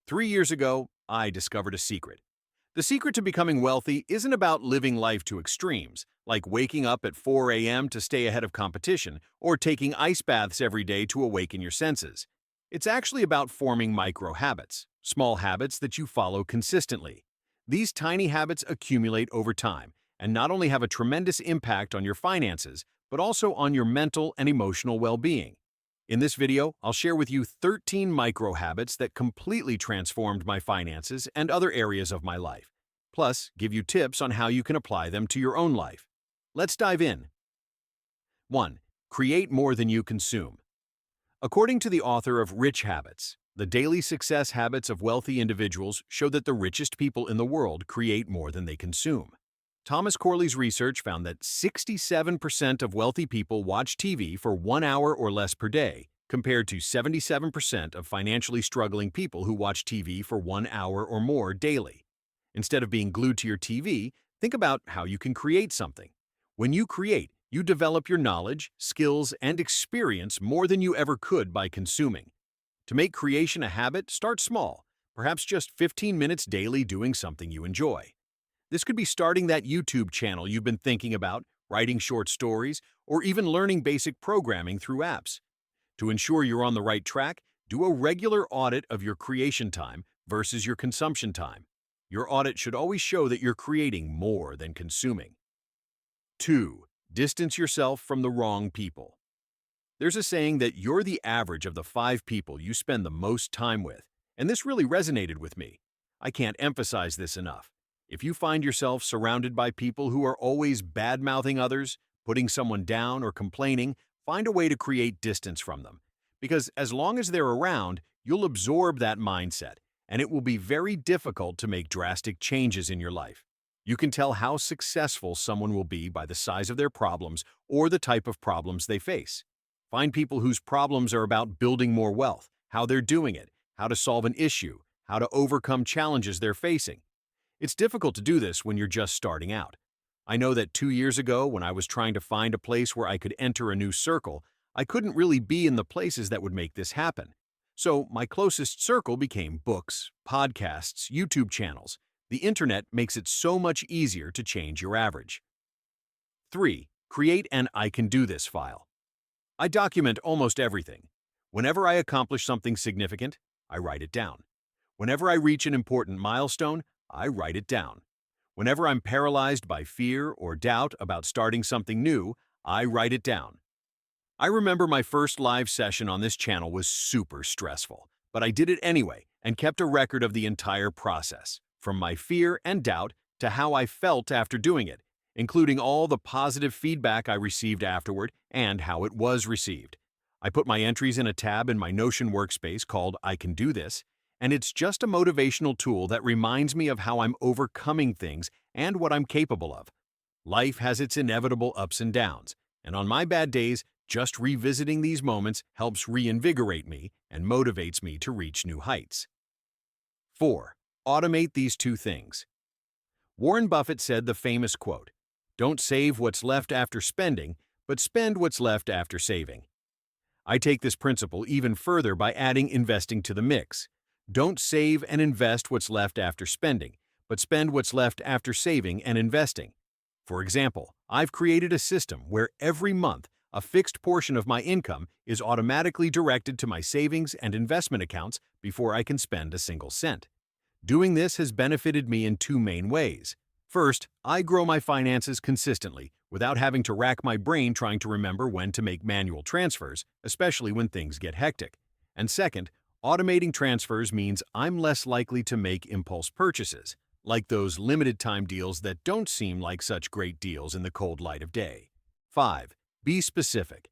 3 years ago, I discovered a secret. The secret to becoming wealthy isn't about living life to extremes, like waking up at 4 a.m. to stay ahead of competition or taking ice baths every day to awaken your senses. It's actually about forming micro habits, small habits that you follow consistently. These tiny habits accumulate over time and not only have a tremendous impact on your finances, but also on your mental and emotional well-being. In this video, I'll share with you 13 micro habits that completely transformed my finances and other areas of my life. Plus, give you tips on how you can apply them to your own life. Let's dive in. 1. Create more than you consume. According to the author of Rich Habits, the daily success habits of wealthy individuals show that the richest people in the world create more than they consume. Thomas Corley's research found that 67% of wealthy people watch TV for 1 hour or less per day, compared to 77% of financially struggling people who watch TV for 1 hour or more daily. Instead of being glued to your TV, think about how you can create something. When you create, you develop your knowledge, skills, and experience more than you ever could by consuming. To make creation a habit, start small, perhaps just 15 minutes daily doing something you enjoy. This could be starting that YouTube channel you've been thinking about, writing short stories, or even learning basic programming through apps. To ensure you're on the right track, do a regular audit of your creation time versus your consumption time. Your audit should always show that you're creating more than consuming. 2. Distance yourself from the wrong people. There's a saying that you're the average of the 5 people you spend the most time with, and this really resonated with me. I can't emphasize this enough. If you find yourself surrounded by people who are always bad-mouthing others, putting someone down, or complaining, find a way to create distance from them. Because as long as they're around, you'll absorb that mindset, and it will be very difficult to make drastic changes in your life. You can tell how successful someone will be by the size of their problems or the type of problems they face. Find people whose problems are about building more wealth, how they're doing it, how to solve an issue, how to overcome challenges they're facing. It's difficult to do this when you're just starting out. I know that 2 years ago, when I was trying to find a place where I could enter a new circle, I couldn't really be in the places that would make this happen. So my closest circle became books, podcasts, YouTube channels. The internet makes it so much easier to change your average. 3. Create an I can do this file. I document almost everything. Whenever I accomplish something significant, I write it down. Whenever I reach an important milestone, I write it down. Whenever I'm paralyzed by fear or doubt about starting something new, I write it down. I remember my first live session on this channel was super stressful, but I did it anyway and kept a record of the entire process, from my fear and doubt to how I felt after doing it, including all the positive feedback I received afterward and how it was received. I put my entries in a tab in my Notion workspace called I Can Do This, and it's just a motivational tool that reminds me of how I'm overcoming things and what I'm capable of. Life has its inevitable ups and downs, and on my bad days, just revisiting these moments helps reinvigorate me and motivates me to reach new heights. 4. Automate these 2 things. Warren Buffett said the famous quote, "Don't save what's left after spending, but spend what's left after saving." I take this principle even further by adding investing to the mix. Don't save and invest what's left after spending, but spend what's left after saving and investing. For example, I've created a system where every month a fixed portion of my income is automatically directed to my savings and investment accounts before I can spend a single cent. Doing this has benefited me in 2 main ways. First, I grow my finances consistently without having to rack my brain trying to remember when to make manual transfers, especially when things get hectic. And second, automating transfers means I'm less likely to make impulse purchases, like those limited-time deals that don't seem like such great deals in the cold light of day. 5. Be specific.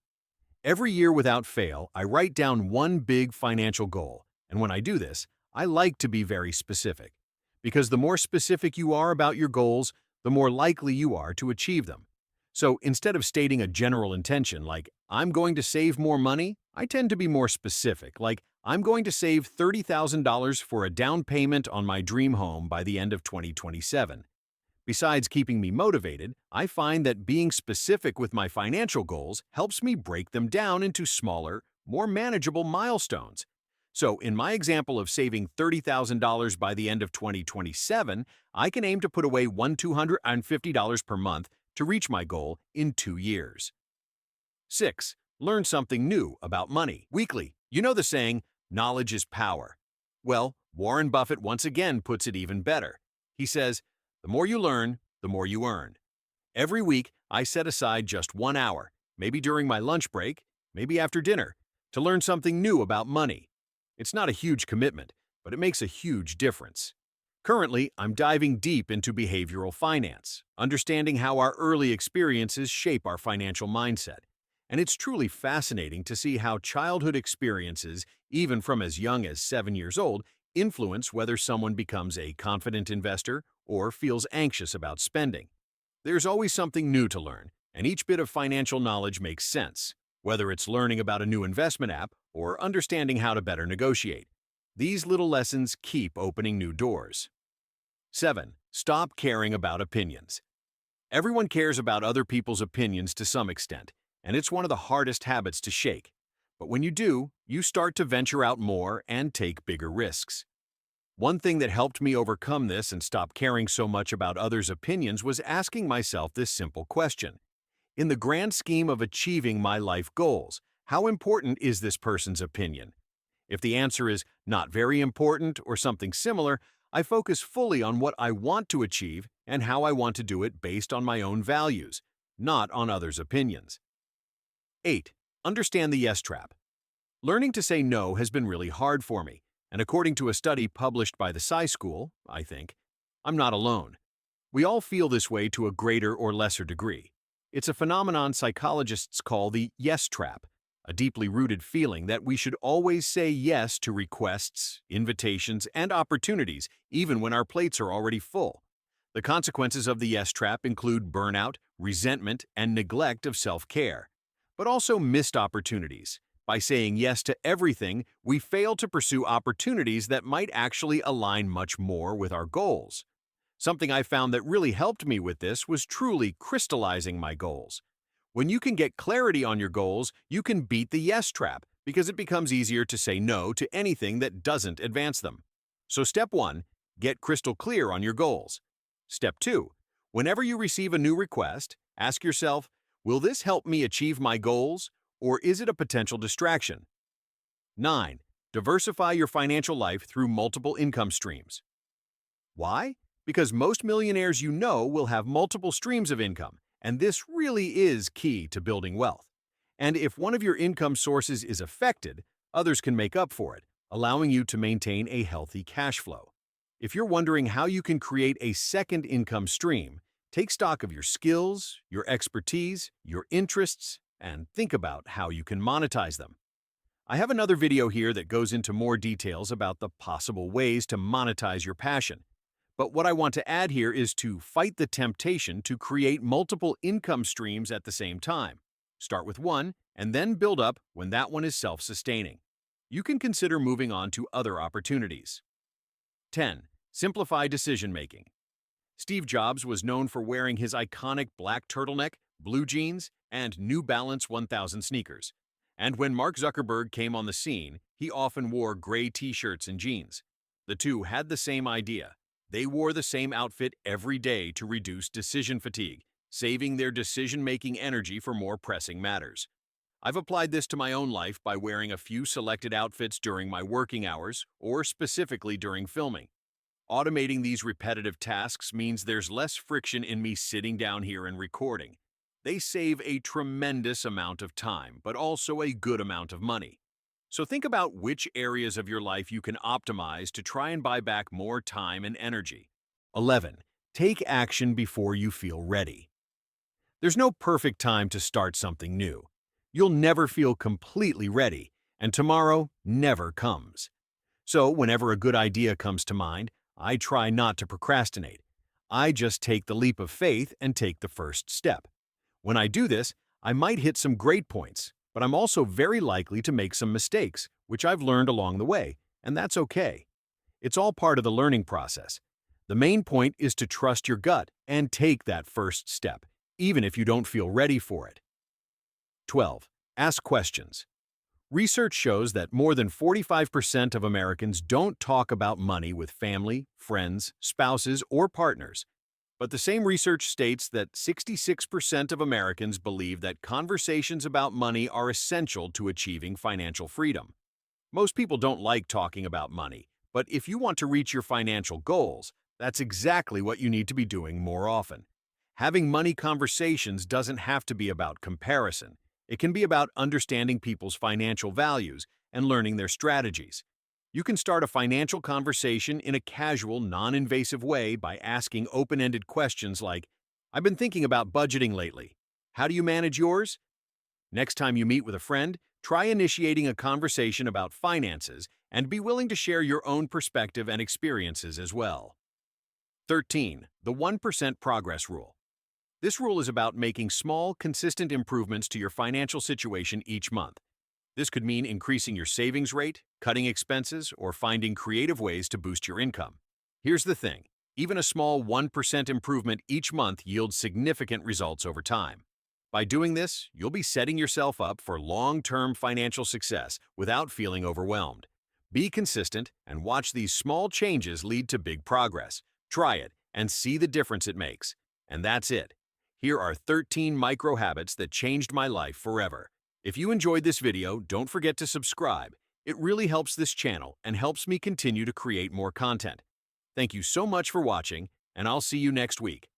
Every year without fail, I write down one big financial goal, and when I do this, I like to be very specific. Because the more specific you are about your goals, the more likely you are to achieve them. So instead of stating a general intention like, I'm going to save more money, I tend to be more specific, like, I'm going to save $30,000 for a down payment on my dream home by the end of 2027. Besides keeping me motivated, I find that being specific with my financial goals helps me break them down into smaller, more manageable milestones. So, in my example of saving $30,000 by the end of 2027, I can aim to put away $250 per month to reach my goal in 2 years. 6. Learn something new about money weekly. You know the saying, knowledge is power. Well, Warren Buffett once again puts it even better. He says, the more you learn, the more you earn. Every week, I set aside just 1 hour, maybe during my lunch break, maybe after dinner, to learn something new about money. It's not a huge commitment, but it makes a huge difference. Currently, I'm diving deep into behavioral finance, understanding how our early experiences shape our financial mindset. And it's truly fascinating to see how childhood experiences, even from as young as 7 years old, influence whether someone becomes a confident investor or feels anxious about spending. There's always something new to learn, and each bit of financial knowledge makes sense, whether it's learning about a new investment app or understanding how to better negotiate. These little lessons keep opening new doors. 7. Stop caring about opinions. Everyone cares about other people's opinions to some extent, and it's one of the hardest habits to shake. But when you do, you start to venture out more and take bigger risks. One thing that helped me overcome this and stop caring so much about others' opinions was asking myself this simple question. In the grand scheme of achieving my life goals, how important is this person's opinion? If the answer is not very important or something similar, I focus fully on what I want to achieve and how I want to do it based on my own values, not on others' opinions. 8. Understand the yes trap. Learning to say no has been really hard for me, and according to a study published by the Sci School, I think, I'm not alone. We all feel this way to a greater or lesser degree. It's a phenomenon psychologists call the yes trap, a deeply rooted feeling that we should always say yes to requests, invitations, and opportunities, even when our plates are already full. The consequences of the yes trap include burnout, resentment, and neglect of self-care, but also missed opportunities. By saying yes to everything, we fail to pursue opportunities that might actually align much more with our goals. Something I found that really helped me with this was truly crystallizing my goals. When you can get clarity on your goals, you can beat the yes trap because it becomes easier to say no to anything that doesn't advance them. So step 1, get crystal clear on your goals. Step 2, whenever you receive a new request, ask yourself, will this help me achieve my goals, or is it a potential distraction? 9. Diversify your financial life through multiple income streams. Why? Because most millionaires you know will have multiple streams of income, and this really is key to building wealth. And if one of your income sources is affected, others can make up for it, allowing you to maintain a healthy cash flow. If you're wondering how you can create a second income stream, take stock of your skills, your expertise, your interests, and think about how you can monetize them. I have another video here that goes into more details about the possible ways to monetize your passion. But what I want to add here is to fight the temptation to create multiple income streams at the same time. Start with one and then build up when that one is self-sustaining. You can consider moving on to other opportunities. 10. Simplify decision-making. Steve Jobs was known for wearing his iconic black turtleneck, blue jeans, and New Balance 1000 sneakers. And when Mark Zuckerberg came on the scene, he often wore gray t-shirts and jeans. The two had the same idea. They wore the same outfit every day to reduce decision fatigue, saving their decision-making energy for more pressing matters. I've applied this to my own life by wearing a few selected outfits during my working hours or specifically during filming. Automating these repetitive tasks means there's less friction in me sitting down here and recording. They save a tremendous amount of time, but also a good amount of money. So think about which areas of your life you can optimize to try and buy back more time and energy. 11. Take action before you feel ready. There's no perfect time to start something new. You'll never feel completely ready, and tomorrow never comes. So whenever a good idea comes to mind, I try not to procrastinate. I just take the leap of faith and take the first step. When I do this, I might hit some great points, but I'm also very likely to make some mistakes, which I've learned along the way, and that's okay. It's all part of the learning process. The main point is to trust your gut and take that first step, even if you don't feel ready for it. 12. Ask questions. Research shows that more than 45% of Americans don't talk about money with family, friends, spouses, or partners. But the same research states that 66% of Americans believe that conversations about money are essential to achieving financial freedom. Most people don't like talking about money, but if you want to reach your financial goals, that's exactly what you need to be doing more often. Having money conversations doesn't have to be about comparison. It can be about understanding people's financial values and learning their strategies. You can start a financial conversation in a casual, non-invasive way by asking open-ended questions like, "I've been thinking about budgeting lately. How do you manage yours?" Next time you meet with a friend, try initiating a conversation about finances and be willing to share your own perspective and experiences as well. 13. The 1% Progress Rule. This rule is about making small, consistent improvements to your financial situation each month. This could mean increasing your savings rate, cutting expenses, or finding creative ways to boost your income. Here's the thing, even a small 1% improvement each month yields significant results over time. By doing this, you'll be setting yourself up for long-term financial success without feeling overwhelmed. Be consistent and watch these small changes lead to big progress. Try it and see the difference it makes. And that's it. Here are 13 micro habits that changed my life forever. If you enjoyed this video, don't forget to subscribe. It really helps this channel and helps me continue to create more content. Thank you so much for watching, and I'll see you next week.